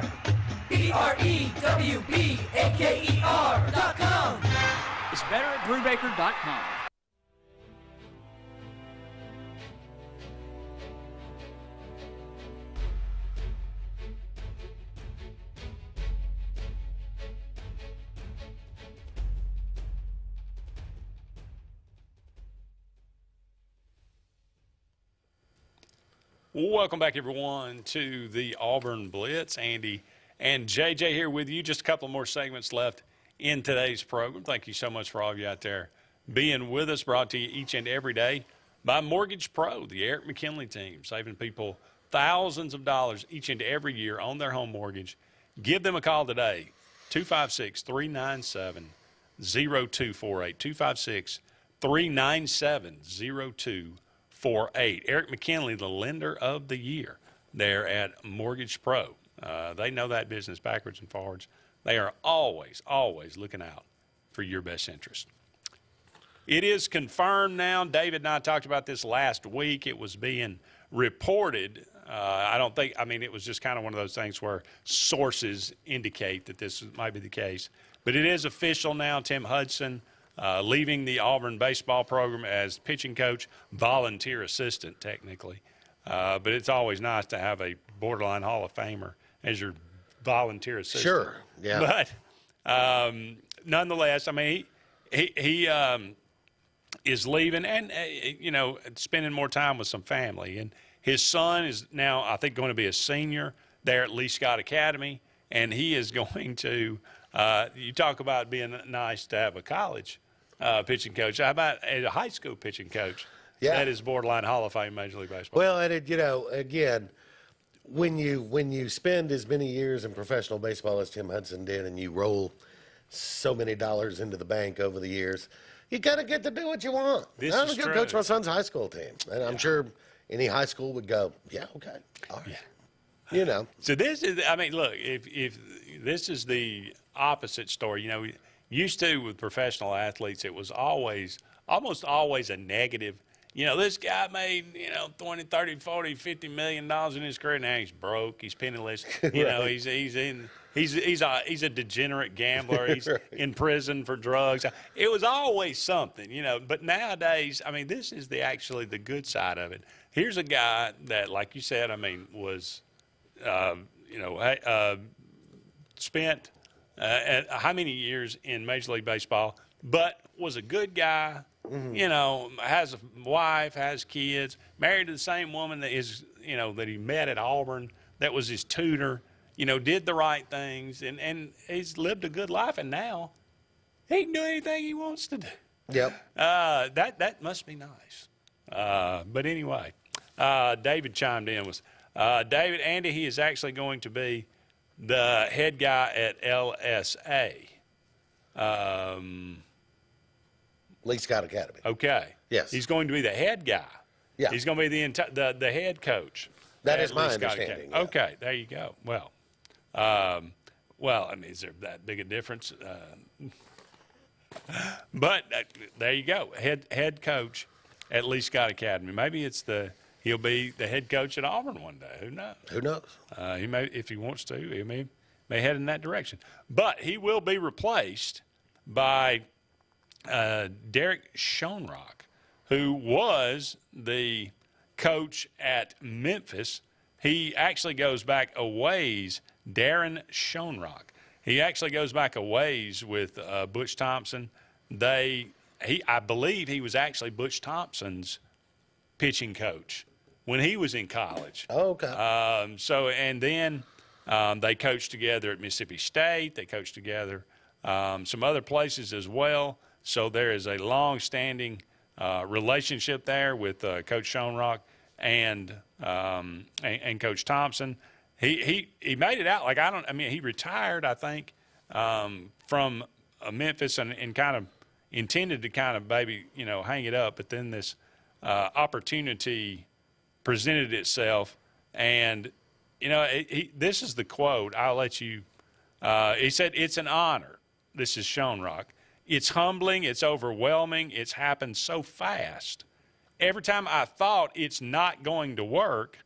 BREWBAKER.com. It's better at Brubaker.com. Welcome back, everyone, to the Auburn Blitz. Andy and JJ here with you. Just a couple more segments left in today's program. Thank you so much for all of you out there being with us. Brought to you each and every day by Mortgage Pro, the Eric McKinley team, saving people thousands of dollars each and every year on their home mortgage. Give them a call today, 256-397-0248, 256-397-0248. Eric McKinley, the lender of the year there at Mortgage Pro. They know that business backwards and forwards. They are always, always looking out for your best interest. It is confirmed now. David and I talked about this last week. It was being reported. It was just kind of one of those things where sources indicate that this might be the case. But it is official now. Tim Hudson leaving the Auburn baseball program as pitching coach, volunteer assistant technically. But it's always nice to have a borderline Hall of Famer as your volunteer assistant. Sure, yeah. But nonetheless, I mean, he is leaving and, spending more time with some family. And his son is now, I think, going to be a senior there at Lee Scott Academy. And he is going to, you talk about being nice to have a college pitching coach. How about a high school pitching coach? Yeah. That is borderline Hall of Fame Major League Baseball. Well, and again, when you spend as many years in professional baseball as Tim Hudson did, and you roll so many dollars into the bank over the years, you kind of get to do what you want. I'm going to coach my son's high school team, and I'm sure any high school would go, yeah, okay, all right. Yeah. So this is, I mean, look, if this is the opposite story, used to with professional athletes, it was almost always a negative. This guy made, 20, 30, 40, $50 million in his career. Now he's broke. He's penniless. He's a degenerate gambler. He's in prison for drugs. It was always something, But nowadays, I mean, this is actually the good side of it. Here's a guy that, like you said, I mean, was, spent how many years in Major League Baseball, but was a good guy. Mm-hmm. Has a wife, has kids, married to the same woman that that he met at Auburn, that was his tutor, did the right things, and he's lived a good life, and now he can do anything he wants to do. Yep. That must be nice. But anyway, David chimed in. David, Andy, he is actually going to be the head guy at LSA. Lee Scott Academy. Okay. Yes. He's going to be the head guy. Yeah. He's going to be the head coach. That is my Lee Scott understanding. Academy. Okay, there you go. Well, I mean, is there that big a difference? But there you go. Head coach at Lee Scott Academy. Maybe he'll be the head coach at Auburn one day. Who knows? Who knows? He may, if he wants to, he may head in that direction. But he will be replaced by Derek Schoenrock, who was the coach at Memphis. He actually goes back a ways, Darren Schoenrock. He actually goes back a ways with Butch Thompson. I believe he was actually Butch Thompson's pitching coach when he was in college. Oh, okay. And then they coached together at Mississippi State. They coached together some other places as well. So there is a long-standing relationship there with Coach Schoenrock and Coach Thompson. He made it out he retired, I think, from Memphis and kind of intended to kind of hang it up, but then this opportunity presented itself, and this is the quote. I'll let you. He said, "It's an honor." This is Schoenrock. "It's humbling. It's overwhelming. It's happened so fast. Every time I thought it's not going to work,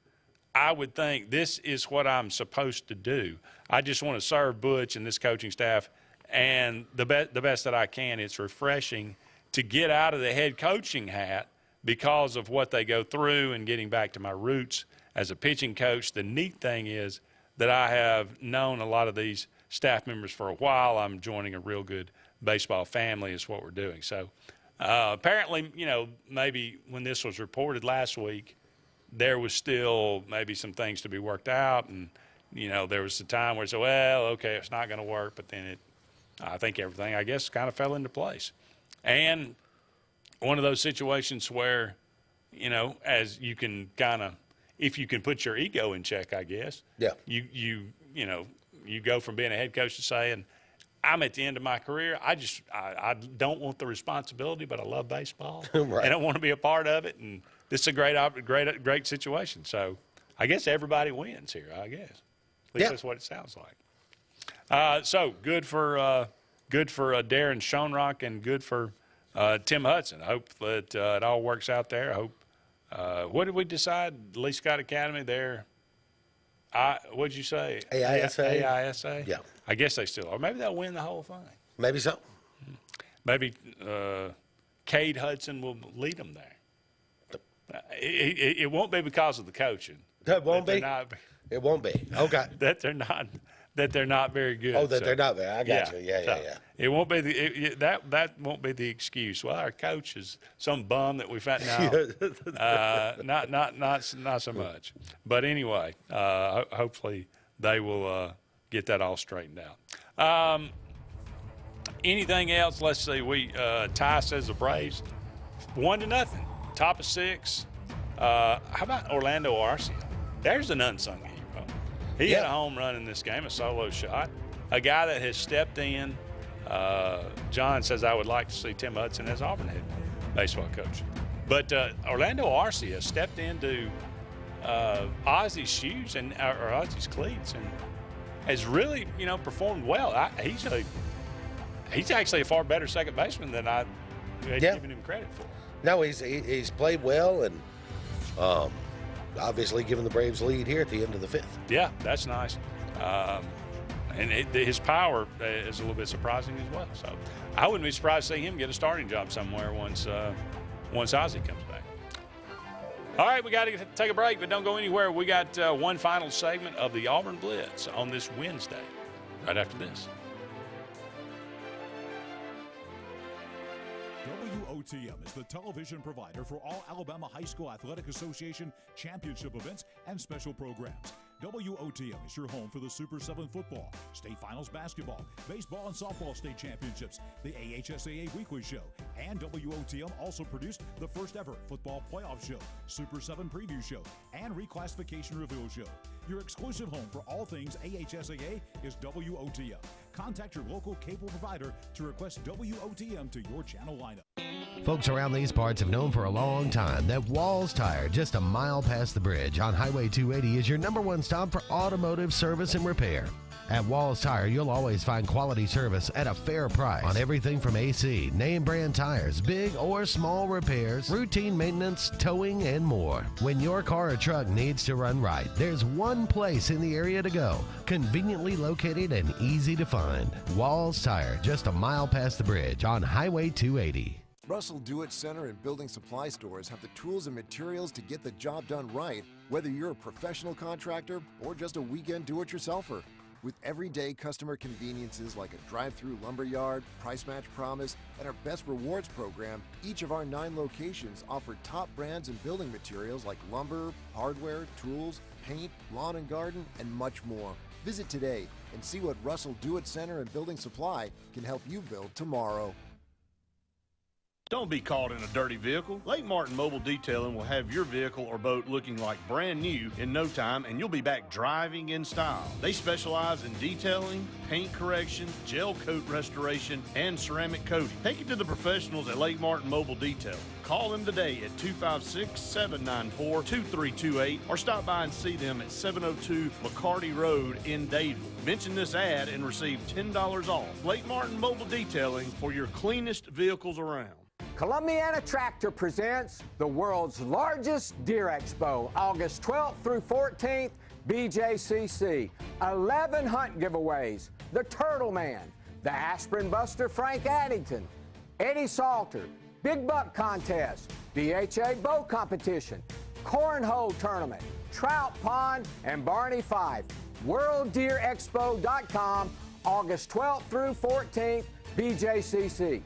I would think this is what I'm supposed to do. I just want to serve Butch and this coaching staff and the best that I can. It's refreshing to get out of the head coaching hat because of what they go through and getting back to my roots as a pitching coach. The neat thing is that I have known a lot of these staff members for a while. I'm joining a real good baseball family is what we're doing." So apparently, maybe when this was reported last week, there was still maybe some things to be worked out. And, there was a time where it said, well, okay, it's not going to work. But then I think everything, I guess, kind of fell into place. And one of those situations where, as you can kind of, if you can put your ego in check, I guess. Yeah. You go from being a head coach to saying, I'm at the end of my career. I don't want the responsibility, but I love baseball. Right. And I want to be a part of it. And this is a great situation. So I guess everybody wins here, I guess. At least that's what it sounds like. So good for Darren Schoenrock and good for Tim Hudson. I hope that it all works out there. I hope. What did we decide? Lee Scott Academy there. What did you say? AISA. AISA? Yeah. I guess they still are. Maybe they'll win the whole thing. Maybe so. Maybe Cade Hudson will lead them there. It won't be because of the coaching. It won't be? It won't be. Okay. that they're not very good. Oh, they're not very. I got you. Yeah. It won't be that won't be the excuse. Well, our coach is some bum that we found. No, not so much. But anyway, hopefully they will get that all straightened out. Anything else? Let's see. Ty says the Braves 1-0, top of 6. How about Orlando Arcia? There's an unsung hero. He had a home run in this game, a solo shot. A guy that has stepped in. John says, I would like to see Tim Hudson as Auburn head baseball coach. But Orlando Arcia stepped into Ozzy's shoes or Ozzy's cleats and has really, performed well. He's actually a far better second baseman than I had given him credit for. No, he's played well and obviously given the Braves lead here at the end of the 5th. Yeah, that's nice. And his power is a little bit surprising as well. So I wouldn't be surprised to see him get a starting job somewhere once Ozzy comes back. All right, we got to take a break, but don't go anywhere. We got one final segment of the Auburn Blitz on this Wednesday, right after this. WOTM is the television provider for all Alabama High School Athletic Association championship events and special programs. WOTM is your home for the Super 7 football, state finals basketball, baseball and softball state championships, the AHSAA weekly show, and WOTM also produced the first ever football playoff show, Super 7 preview show, and reclassification reveal show. Your exclusive home for all things AHSAA is WOTM. Contact your local cable provider to request WOTM to your channel lineup. Folks around these parts have known for a long time that Walls Tire, just a mile past the bridge on Highway 280, is your #1 stop for automotive service and repair. At Walls Tire, you'll always find quality service at a fair price on everything from AC, name brand tires, big or small repairs, routine maintenance, towing, and more. When your car or truck needs to run right, there's one place in the area to go, conveniently located and easy to find. Walls Tire, just a mile past the bridge on Highway 280. Russell Do-It Center and building supply stores have the tools and materials to get the job done right, whether you're a professional contractor or just a weekend do-it-yourselfer. With everyday customer conveniences like a drive-through lumberyard, price match promise, and our Best Rewards program, each of our 9 locations offer top brands and building materials like lumber, hardware, tools, paint, lawn and garden, and much more. Visit today and see what Russell Do-It Center and Building Supply can help you build tomorrow. Don't be caught in a dirty vehicle. Lake Martin Mobile Detailing will have your vehicle or boat looking like brand new in no time, and you'll be back driving in style. They specialize in detailing, paint correction, gel coat restoration, and ceramic coating. Take it to the professionals at Lake Martin Mobile Detailing. Call them today at 256-794-2328 or stop by and see them at 702 McCarty Road in Dadeville. Mention this ad and receive $10 off. Lake Martin Mobile Detailing for your cleanest vehicles around. Columbiana Tractor presents the world's largest deer expo, August 12th through 14th, BJCC. 11 hunt giveaways, the Turtle Man, the Aspirin Buster Frank Addington, Eddie Salter, Big Buck Contest, BHA Bow Competition, Cornhole Tournament, Trout Pond, and Barney Fife. WorldDeerExpo.com, August 12th through 14th, BJCC.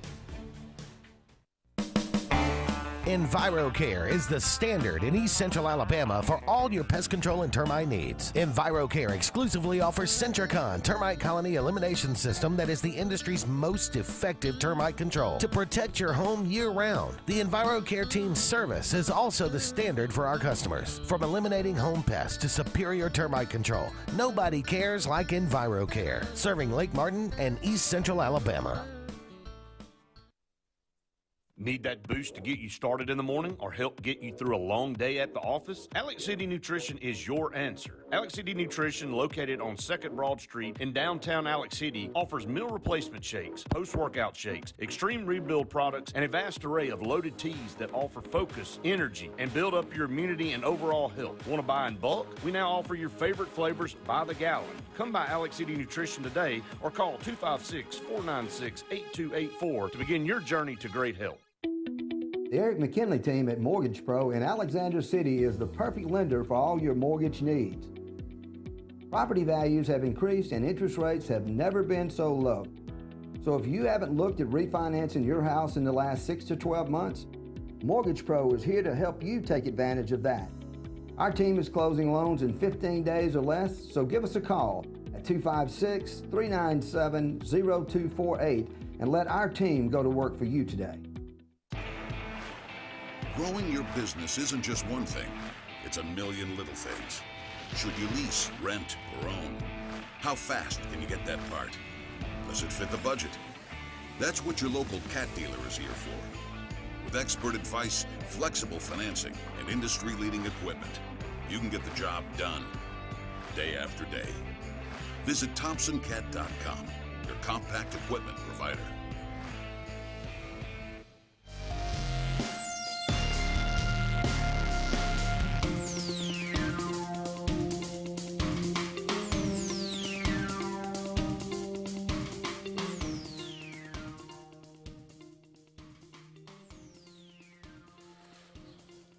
EnviroCare is the standard in East Central Alabama for all your pest control and termite needs. EnviroCare exclusively offers Centricon termite colony elimination system that is the industry's most effective termite control to protect your home year-round. The EnviroCare team's service is also the standard for our customers. From eliminating home pests to superior termite control, nobody cares like EnviroCare, serving Lake Martin and East Central Alabama. Need that boost to get you started in the morning or help get you through a long day at the office? Alex City Nutrition is your answer. Alex City Nutrition, located on 2nd Broad Street in downtown Alex City, offers meal replacement shakes, post-workout shakes, extreme rebuild products, and a vast array of loaded teas that offer focus, energy, and build up your immunity and overall health. Want to buy in bulk? We now offer your favorite flavors by the gallon. Come by Alex City Nutrition today or call 256-496-8284 to begin your journey to great health. The Eric McKinley team at Mortgage Pro in Alexander City is the perfect lender for all your mortgage needs. Property values have increased and interest rates have never been so low. So if you haven't looked at refinancing your house in the last 6 to 12 months, Mortgage Pro is here to help you take advantage of that. Our team is closing loans in 15 days or less, so give us a call at 256-397-0248 and let our team go to work for you today. Growing your business isn't just one thing, it's a million little things. Should you lease, rent, or own? How fast can you get that part? Does it fit the budget? That's what your local cat dealer is here for. With expert advice, flexible financing, and industry-leading equipment, you can get the job done, day after day. Visit ThompsonCat.com, your compact equipment provider.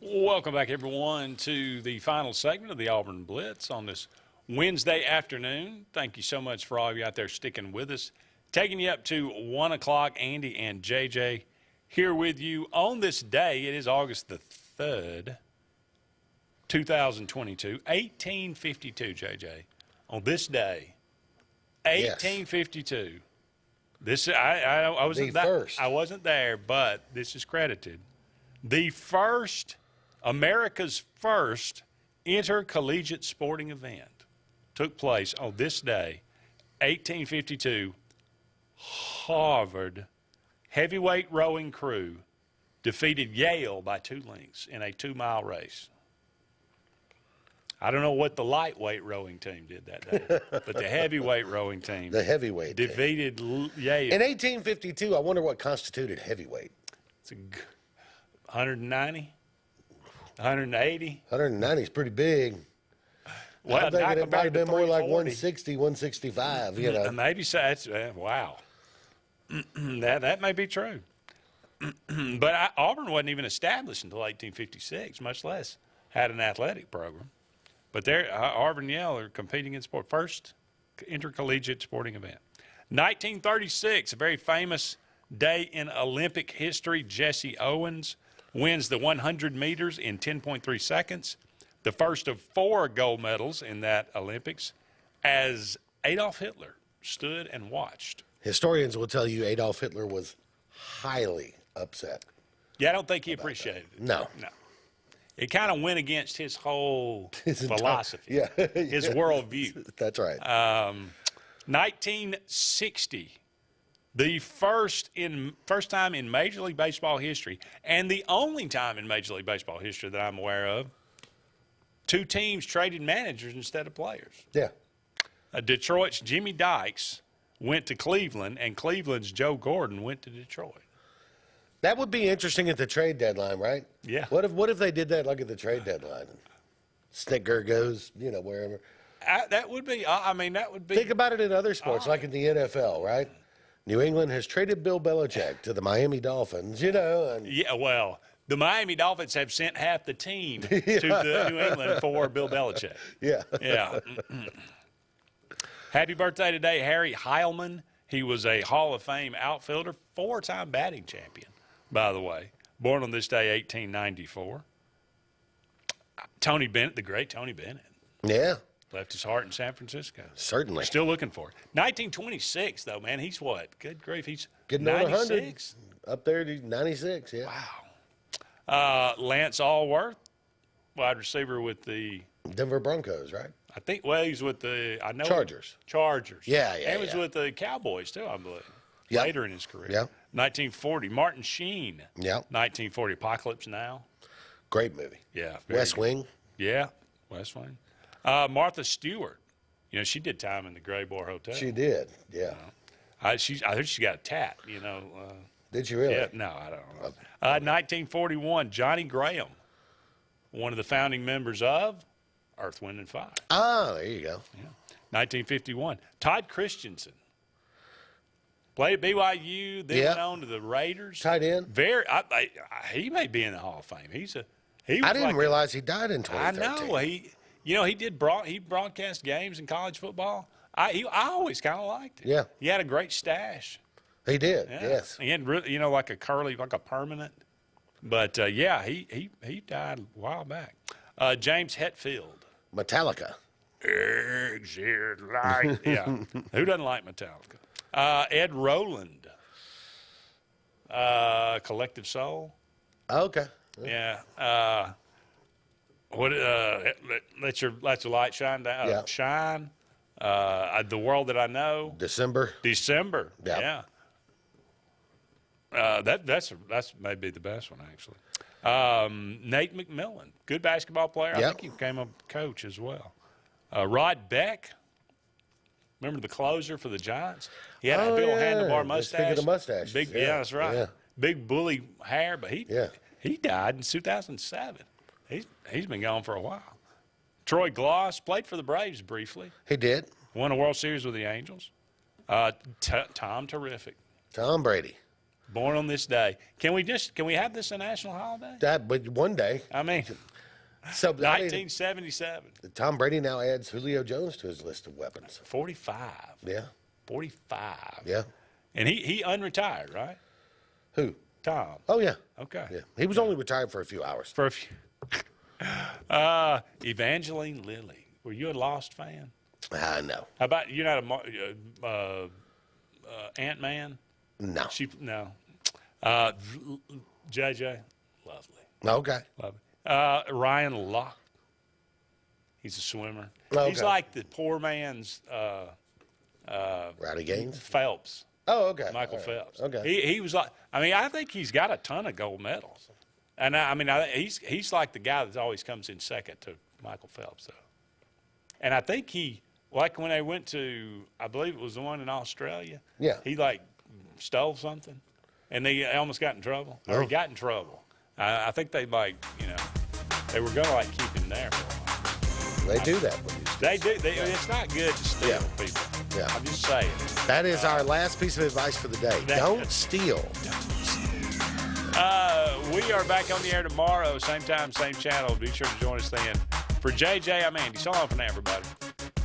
Welcome back, everyone, to the final segment of the Auburn Blitz on this Wednesday afternoon. Thank you so much for all of you out there sticking with us. Taking you up to 1 o'clock, Andy and JJ here with you on this day. It is August the 3rd, 2022, 1852, JJ. On this day, 1852. Yes. This I wasn't first. I wasn't there, but this is credited. The first, America's first intercollegiate sporting event took place on this day, 1852. Harvard heavyweight rowing crew defeated Yale by 2 lengths in a 2-mile race. I don't know what the lightweight rowing team did that day, but the heavyweight rowing team defeated Yale. In 1852, I wonder what constituted heavyweight. It's 190, 180. 190 is pretty big. Well, I'm thinking it might have been more like 160, 165, you know. Maybe so. Wow. That may be true. But Auburn wasn't even established until 1856, much less had an athletic program. But there, Auburn and Yale are competing in sport. First intercollegiate sporting event. 1936, a very famous day in Olympic history. Jesse Owens wins the 100 meters in 10.3 seconds. The first of 4 gold medals in that Olympics, as Adolf Hitler stood and watched. Historians will tell you Adolf Hitler was highly upset. Yeah, I don't think he appreciated it. No. No. It kind of went against his whole philosophy, yeah. his worldview. That's right. 1960, the first time in Major League Baseball history, and the only time in Major League Baseball history that I'm aware of, 2 teams traded managers instead of players. Yeah. Detroit's Jimmy Dykes went to Cleveland, and Cleveland's Joe Gordon went to Detroit. That would be interesting at the trade deadline, right? Yeah. What if they did that like at the trade deadline? Snicker goes, wherever. That would be. That would be. Think about it in other sports, like in the NFL, right? New England has traded Bill Belichick to the Miami Dolphins, And Yeah, well, the Miami Dolphins have sent half the team to the New England for Bill Belichick. Yeah. Yeah. Happy birthday today, Harry Heilman. He was a Hall of Fame outfielder, 4-time batting champion, by the way. Born on this day, 1894. Tony Bennett, the great Tony Bennett. Yeah. Left his heart in San Francisco. Certainly. Still looking for it. 1926, though, man. He's what? Good grief. He's getting over 100. 96. Up there to 96, yeah. Wow. Lance Allworth, wide receiver with the Denver Broncos, right? I think, he's with the Chargers. Yeah. And he was with the Cowboys, too, I believe. Yep. Later in his career. Yeah. 1940, Martin Sheen. Yeah. 1940, Apocalypse Now. Great movie. Yeah. West Wing. Yeah, West Wing. Martha Stewart. She did time in the Gray Boar Hotel. She did, yeah. I heard she got a tat, Did she really? Yeah, no, I don't know. 1941, Johnny Graham, one of the founding members of Earth, Wind, and Fire. Oh, there you go. Yeah. 1951, Todd Christensen. Played at BYU, then went on to the Raiders. Tight end. He may be in the Hall of Fame. I didn't realize he died in 2013. I know. He broadcast games in college football. I always kind of liked it. Yeah. He had a great stash. He did. Yeah. Yes. He had really, like a curly, like a permanent. But he died a while back. James Hetfield. Metallica. Exit light. Yeah. Who doesn't like Metallica? Ed Roland. Collective Soul. Okay. Yeah. Let your light shine down. Yeah. Shine. The World That I Know. December. Yeah. That's maybe the best one, actually. Nate McMillan, good basketball player. I think he became a coach as well. Rod Beck, remember the closer for the Giants? He had a big old handlebar mustache. Speaking of mustaches. Big, yeah, that's right. Yeah. Big bully hair, but he died in 2007. He's been gone for a while. Troy Gloss played for the Braves briefly. He did. Won a World Series with the Angels. Tom Terrific. Tom Brady. Born on this day. Can we have this a national holiday? But one day. I mean, so 1977. Tom Brady now adds Julio Jones to his list of weapons. 45. Yeah. 45. Yeah. And he unretired, right? Who? Tom. Oh, yeah. Okay. Yeah. He was only retired for a few hours. For a few. Evangeline Lilly. Were you a Lost fan? No. How about you're not a Ant-Man? No. No. JJ, lovely. Okay. Lovely. Ryan Locke. He's a swimmer. Okay. He's like the poor man's Rowdy Gaines? Phelps. Oh, okay. Michael All right. Phelps. Okay. He was like, I think he's got a ton of gold medals. And he's like the guy that always comes in second to Michael Phelps, though. And I think like when they went to, I believe it was the one in Australia. Yeah. He stole something, and they almost got in trouble. Or he got in trouble. I think they they were gonna keep him there for a while. They do that. They do. It's not good to steal people. Yeah. I'm just saying. That is our last piece of advice for the day. Don't steal. We are back on the air tomorrow, same time, same channel. Be sure to join us then. For JJ, I'm Andy. So long for now, everybody.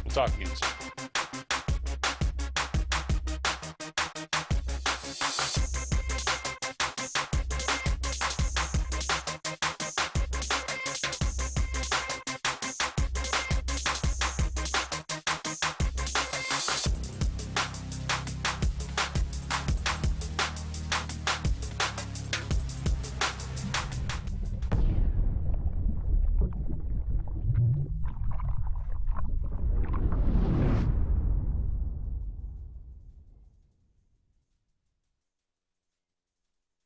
We'll talk again soon.